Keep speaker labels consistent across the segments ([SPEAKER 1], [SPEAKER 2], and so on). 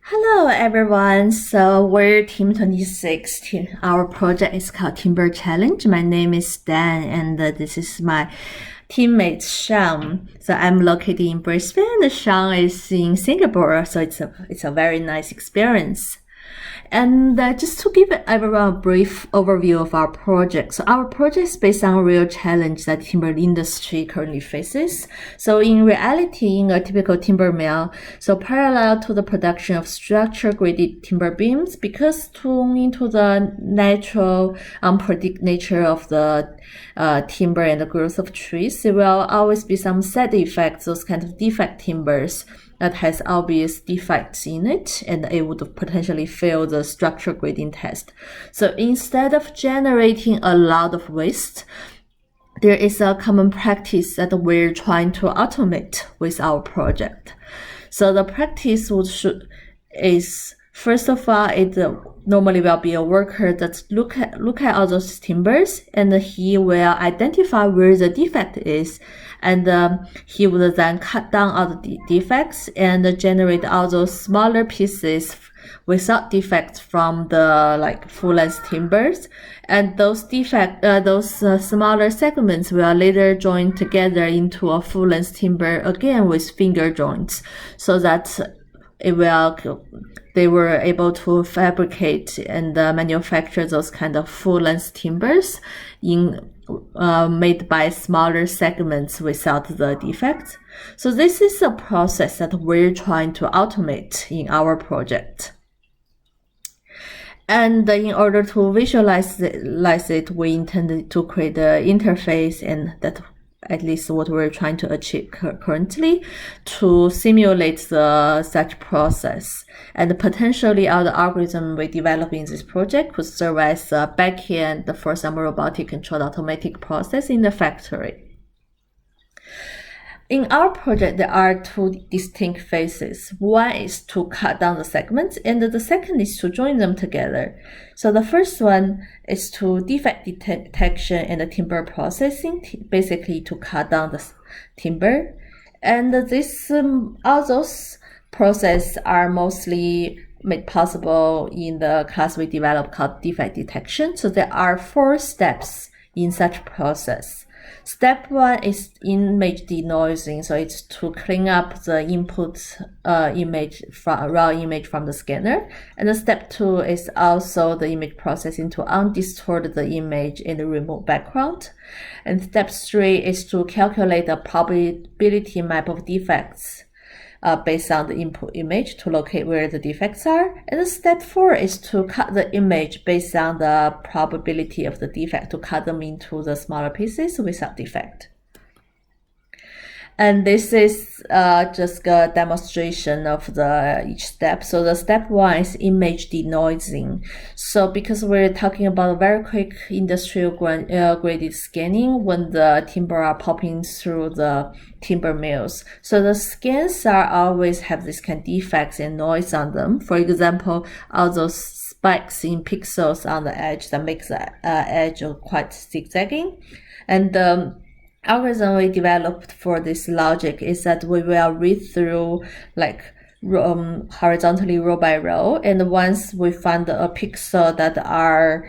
[SPEAKER 1] Hello everyone. So we're Team 26. Our project is called Timber Challenge. My name is Dan and this is my teammate Sean. So I'm located in Brisbane and Sean is in Singapore. So it's a very nice experience. And just to give everyone a brief overview of our project. So our project is based on a real challenge that timber industry currently faces. So in reality, in a typical timber mill, so parallel to the production of structure graded timber beams, because tuned into the natural, unpredictable nature of the timber and the growth of trees, there will always be some side effects, those kind of defect timbers that has obvious defects in it, and it would potentially fail the structure grading test. So instead of generating a lot of waste, there is a common practice that we're trying to automate with our project. So the practice is first of all, it normally will be a worker that look at all those timbers, and he will identify where the defect is, and he would then cut down all the defects and generate all those smaller pieces without defects from the full length timbers, and those smaller segments will later join together into a full length timber again with finger joints, so that they were able to fabricate and manufacture those kind of full length timbers made by smaller segments without the defects. So this is a process that we're trying to automate in our project. And in order to visualize it, we intended to create an interface, and that at least what we're trying to achieve currently, to simulate such process. And potentially all the algorithm we develop in this project could serve as a backend for some robotic controlled automatic process in the factory. In our project, there are two distinct phases. One is to cut down the segments, and the second is to join them together. So the first one is to defect detection and the timber processing, basically to cut down the timber. And this all those processes are mostly made possible in the class we developed called defect detection. So there are 4 steps in such process. Step 1 is image denoising, so it's to clean up the input image from raw image from the scanner. And the step 2 is also the image processing to undistort the image and remove background. And step 3 is to calculate the probability map of defects based on the input image to locate where the defects are. And step 4 is to cut the image based on the probability of the defect, to cut them into the smaller pieces without defect. And this is just a demonstration of each step. So the step 1 is image denoising. So because we're talking about very quick industrial graded scanning when the timber are popping through the timber mills. So the scans are always have this kind of defects and noise on them. For example, all those spikes in pixels on the edge that makes the edge quite zigzagging. And the algorithm we developed for this logic is that we will read through horizontally row by row, and once we find a pixel that are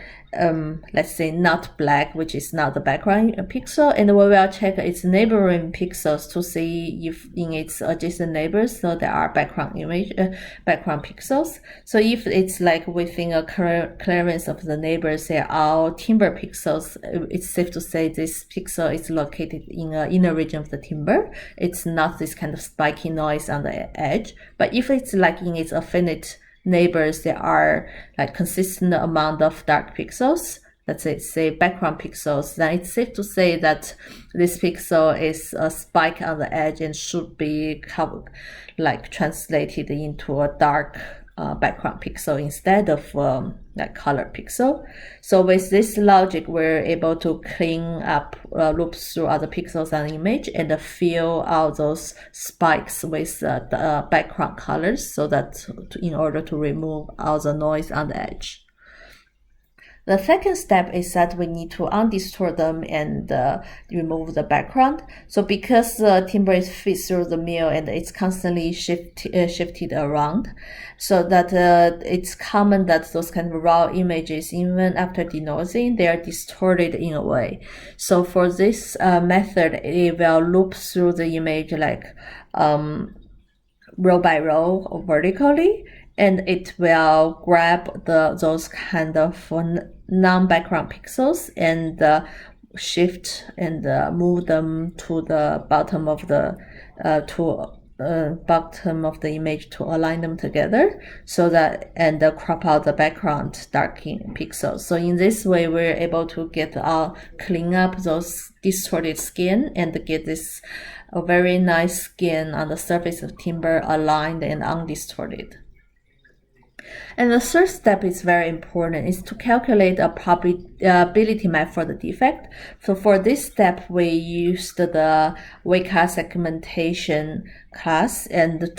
[SPEAKER 1] let's say not black, which is not the background pixel, and we will check its neighboring pixels to see if in its adjacent neighbors so there are background pixels. So if it's within a clearance of the neighbors, they are all timber pixels, it's safe to say this pixel is located in the inner region of the timber. It's not this kind of spiky noise on the edge. But if it's in its affinity neighbors, there are consistent amount of dark pixels, let's say background pixels, then it's safe to say that this pixel is a spike on the edge and should be translated into a dark background pixel instead of color pixel. So with this logic, we're able to clean up loops through other pixels on the image and fill out those spikes with the background colors, so that in order to remove all the noise on the edge. The second step is that we need to undistort them and remove the background. So because the timber is fit through the mill and it's constantly shifted around, so that it's common that those kind of raw images, even after denoising, they are distorted in a way. So for this method, it will loop through the image like row by row or vertically, and it will grab those kind of non-background pixels and shift and move them to the bottom of the bottom of the image to align them together, so that and crop out the background darkening pixels. So in this way, we're able to clean up those distorted skin and get this a very nice skin on the surface of timber, aligned and undistorted. And the third step is very important, is to calculate a probability map for the defect. So for this step, we used the Weka segmentation class, and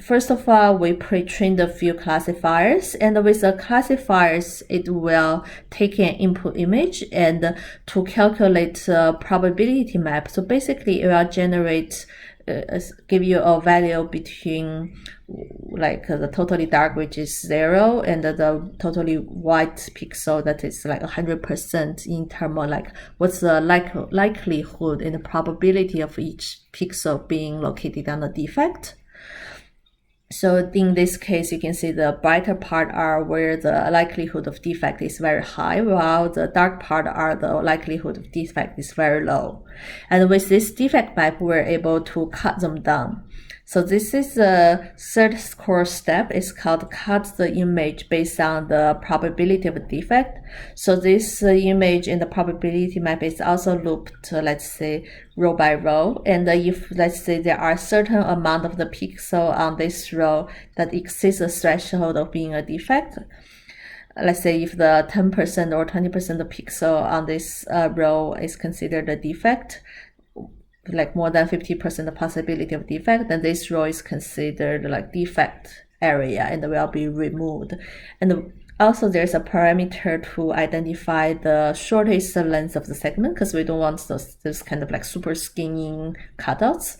[SPEAKER 1] first of all, we pre-trained a few classifiers, and with the classifiers, it will take an input image and to calculate a probability map. So basically, it will generate give you a value between like the totally dark, which is 0, and the totally white pixel that is like 100% in terms of like what's the likelihood and the probability of each pixel being located on the defect. So in this case, you can see the brighter part are where the likelihood of defect is very high, while the dark part are the likelihood of defect is very low. And with this defect map, we're able to cut them down. So this is the third core step. It's called cut the image based on the probability of a defect. So this image in the probability map is also looped, let's say, row by row. And if, let's say, there are certain amount of the pixel on this row that exceeds the threshold of being a defect, let's say if the 10% or 20% of pixel on this row is considered a defect, like more than 50% of possibility of defect, then this row is considered like defect area and will be removed. And also there's a parameter to identify the shortest length of the segment, because we don't want this kind of like super skinny cutouts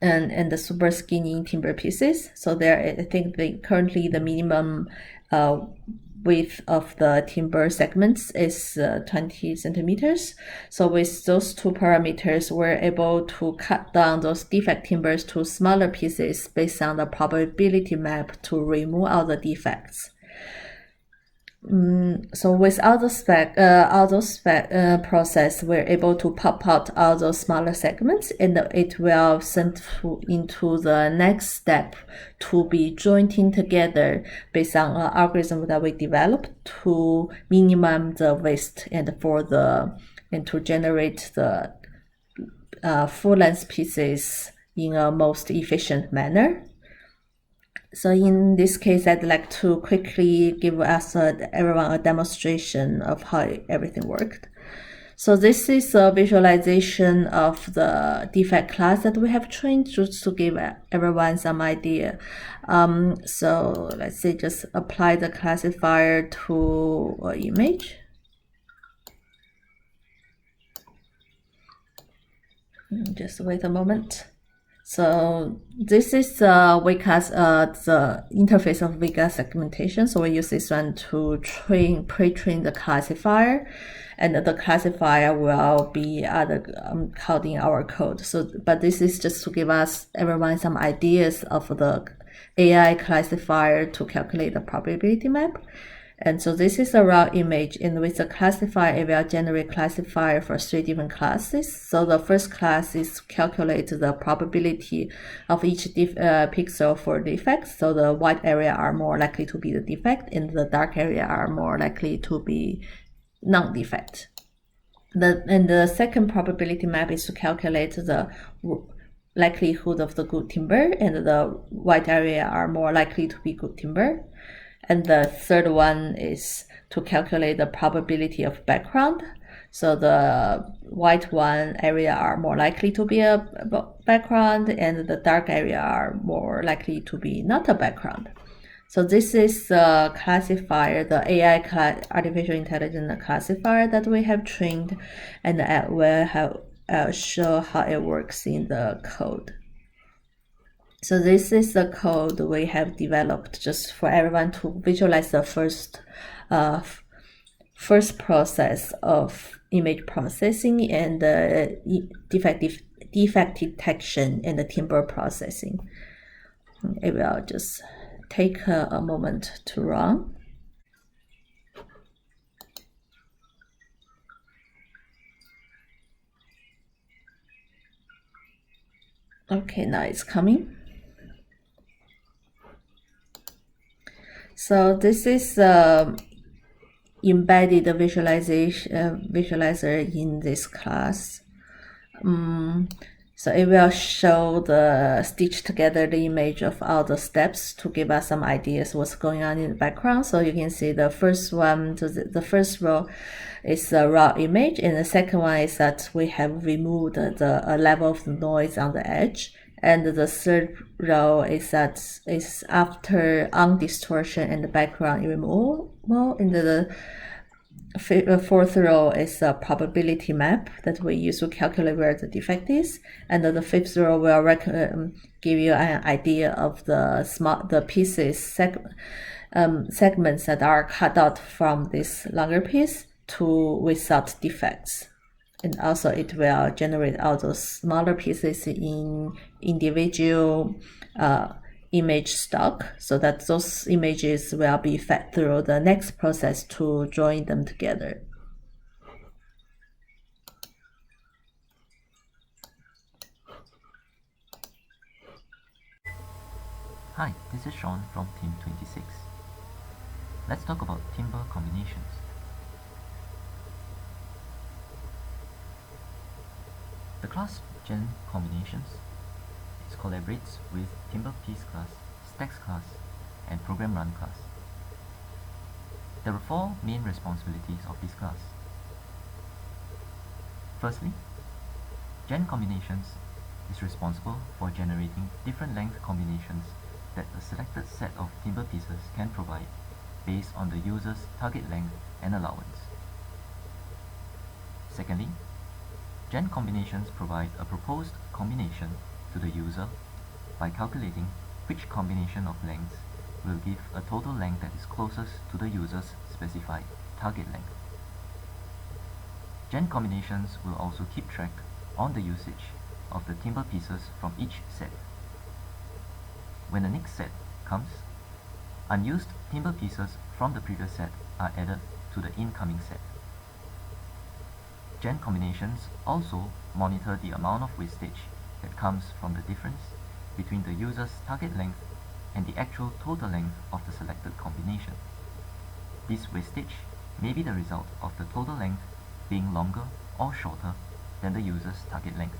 [SPEAKER 1] and the super skinny timber pieces. So there, I think currently the minimum width of the timber segments is 20 centimeters. So with those two parameters, we're able to cut down those defect timbers to smaller pieces based on the probability map to remove all the defects. So with all those process, we're able to pop out all those smaller segments, and it will send into the next step to be jointing together based on an algorithm that we developed to minimize the waste and to generate the full length pieces in a most efficient manner. So in this case, I'd like to quickly give everyone a demonstration of how everything worked. So this is a visualization of the defect class that we have trained, just to give everyone some idea. So let's say just apply the classifier to an image. Just wait a moment. So this is Weka's the interface of Weka segmentation. So we use this one to pre-train the classifier, and the classifier will be coding our code. So, but this is just to give everyone some ideas of the AI classifier to calculate the probability map. And so this is a raw image, and with the classifier, it will generate classifier for 3 different classes. So the first class is to calculate the probability of each pixel for defects. So the white area are more likely to be the defect, and the dark area are more likely to be non-defect. And the second probability map is to calculate the likelihood of the good timber, and the white area are more likely to be good timber. And the third one is to calculate the probability of background. So the white one area are more likely to be a background, and the dark area are more likely to be not a background. So this is the classifier, the AI artificial intelligence classifier that we have trained, and I will have show how it works in the code. So this is the code we have developed just for everyone to visualize the first process of image processing and defect detection and the timber processing. It will just take a moment to run. Okay, now it's coming. So this is embedded visualizer in this class. So it will show the stitch together the image of all the steps to give us some ideas what's going on in the background. So you can see the first one, so the first row is a raw image, and the second one is that we have removed the level of noise on the edge. And the third row is that is after undistortion and the background removal, and the fourth row is a probability map that we use to calculate where the defect is, and the fifth row will give you an idea of the pieces segments that are cut out from this longer piece to without defects. And also it will generate all those smaller pieces in individual image stock, so that those images will be fed through the next process to join them together.
[SPEAKER 2] Hi, this is Sean from Team 26. Let's talk about timber combinations. The class Gen Combinations collaborates with Timber Piece class, Stacks class, and Program Run class. There are four main responsibilities of this class. Firstly, Gen Combinations is responsible for generating different length combinations that a selected set of timber pieces can provide based on the user's target length and allowance. Secondly, Gen Combinations provide a proposed combination to the user by calculating which combination of lengths will give a total length that is closest to the user's specified target length. Gen Combinations will also keep track on the usage of the timber pieces from each set. When the next set comes, unused timber pieces from the previous set are added to the incoming set. Gen Combinations also monitor the amount of wastage that comes from the difference between the user's target length and the actual total length of the selected combination. This wastage may be the result of the total length being longer or shorter than the user's target length.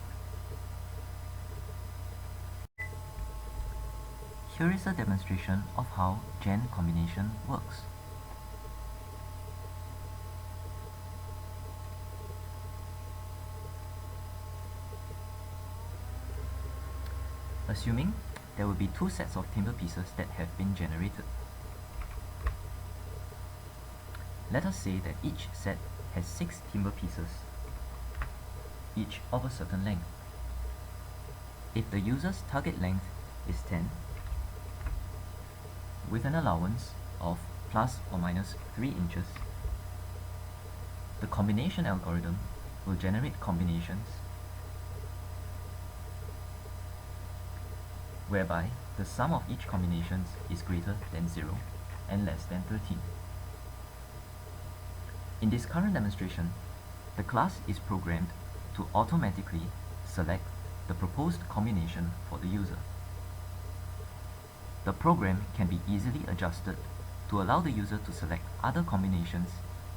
[SPEAKER 2] Here is a demonstration of how Gen Combination works. Assuming there will be two sets of timber pieces that have been generated. Let us say that each set has 6 timber pieces, each of a certain length. If the user's target length is 10, with an allowance of plus or minus 3 inches, the combination algorithm will generate combinations whereby the sum of each combination is greater than 0 and less than 13. In this current demonstration, the class is programmed to automatically select the proposed combination for the user. The program can be easily adjusted to allow the user to select other combinations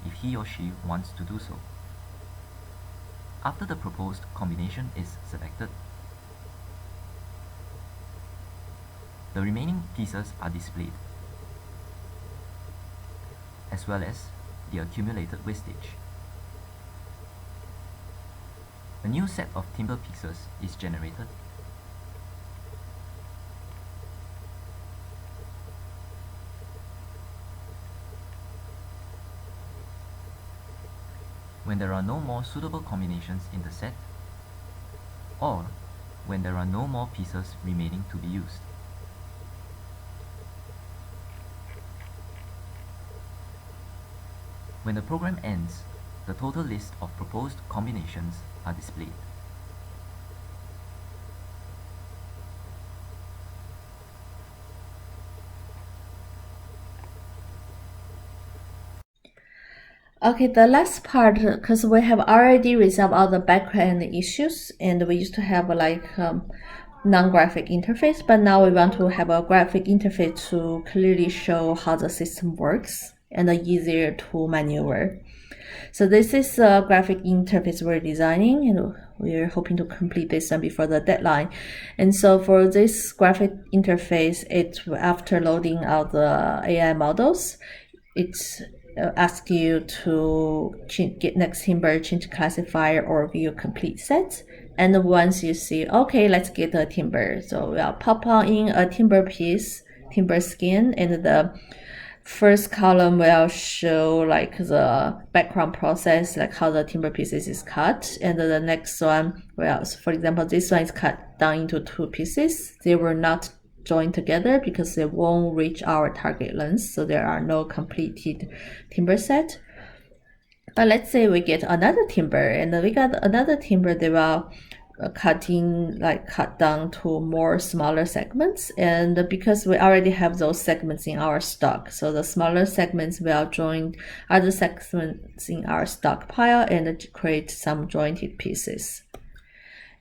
[SPEAKER 2] if he or she wants to do so. After the proposed combination is selected, the remaining pieces are displayed, as well as the accumulated wastage. A new set of timber pieces is generated, when there are no more suitable combinations in the set, or when there are no more pieces remaining to be used. When the program ends, the total list of proposed combinations are displayed.
[SPEAKER 1] Okay, the last part, because we have already resolved all the background issues, and we used to have like non-graphic interface, but now we want to have a graphic interface to clearly show how the system works and easier to maneuver. So this is a graphic interface we're designing, and we're hoping to complete this one before the deadline. And so for this graphic interface, after loading out the AI models, it's ask you to get next timber, change classifier, or view complete set. And once you see, okay, let's get a timber. So we'll pop on in a timber piece, timber skin, and the first column will show like the background process, like how the timber pieces is cut. And the next one, well, so for example, this one is cut down into 2 pieces. They were not join together because they won't reach our target length, so there are no completed timber set. But let's say we get another timber, and we got another timber, they will cut down to more smaller segments, and because we already have those segments in our stock, so the smaller segments will join other segments in our stockpile and create some jointed pieces.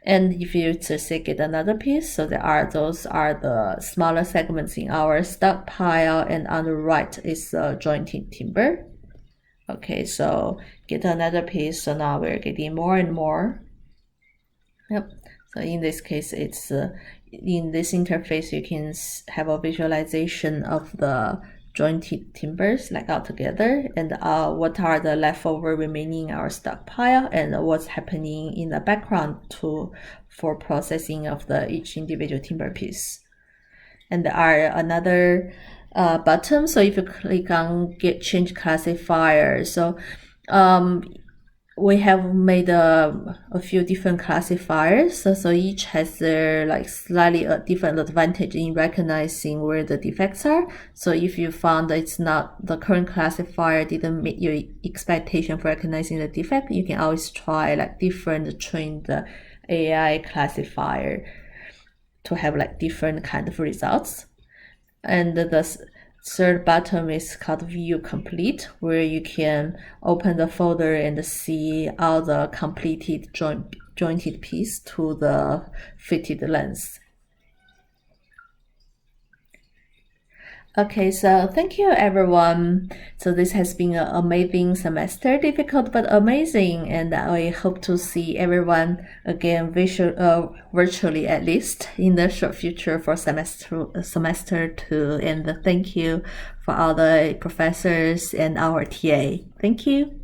[SPEAKER 1] And if you just get another piece, so those are the smaller segments in our stockpile, and on the right is the jointed timber. Okay, so get another piece, so now we're getting more and more. Yep, so in this case, it's in this interface, you can have a visualization of the jointed timbers like all together, and what are the leftover remaining in our stockpile, and what's happening in the background for processing of each individual timber piece. And there are another button, so if you click on get change classifier, so we have made a few different classifiers, so each has their like slightly different advantage in recognizing where the defects are. So if you found that it's not, the current classifier didn't meet your expectation for recognizing the defect, you can always try like different trained AI classifier to have like different kind of results. And the third button is called View Complete, where you can open the folder and see all the completed jointed piece to the fitted length. Okay, so thank you everyone. So this has been an amazing semester, difficult but amazing, and I hope to see everyone again virtually at least in the short future for semester 2. And thank you for all the professors and our TA. Thank you.